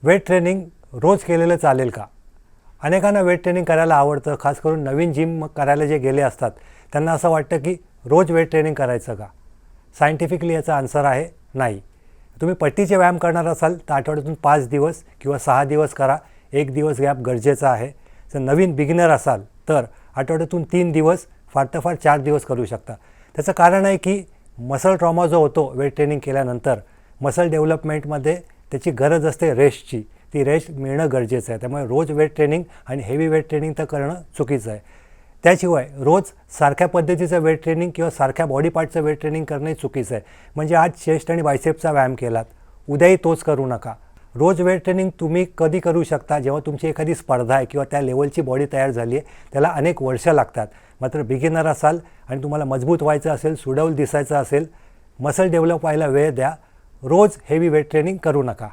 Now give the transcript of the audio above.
Weight training रोज केलेलं चालेल का? अनेकांना वेट ट्रेनिंग करायला आवडतं. खास करून नवीन जिम करायला जे गेले असतात त्यांना असं वाटतं की रोज वेट ट्रेनिंग करायचं का? सायंटिफिकली याचा आन्सर आहे नाही. तुम्ही पट्टीचे व्यायाम करणार असाल तर आठवड्यातून 5 दिवस किंवा 6 दिवस करा. 1 दिवस गॅप गरजेचा आहे. जर नवीन बिगिनर असाल तर आठवड्यातून 3 दिवस, फार तर फार 4 दिवस करू शकता. त्याचं कारण आहे की मसल ट्रॉमा जो होतो वेट ट्रेनिंग केल्यानंतर, मसल डेव्हलपमेंटमध्ये त्याची गरज असते रेस्टची. ती रेस्ट मिळणं गरजेचं आहे. त्यामुळे रोज वेट ट्रेनिंग आणि हेवी वेट ट्रेनिंग तर करणं चुकीचं आहे. त्याशिवाय रोज सारख्या पद्धतीचं वेट ट्रेनिंग किंवा सारख्या बॉडी पार्टचं वेट ट्रेनिंग करणंही चुकीचं आहे. म्हणजे आज चेस्ट आणि बायसेप्सचा व्यायाम केलात, उद्याही तोच करू नका. रोज वेट ट्रेनिंग तुम्ही कधी करू शकता? जेव्हा तुमची एखादी स्पर्धा आहे किंवा त्या लेवलची बॉडी तयार झाली आहे, त्याला अनेक वर्ष लागतात. मात्र बिगिनर असाल आणि तुम्हाला मजबूत व्हायचं असेल, सुडौल दिसायचं असेल, मसल डेव्हलप व्हायला वेळ द्या. रोज हेवी वेट ट्रेनिंग करू नका.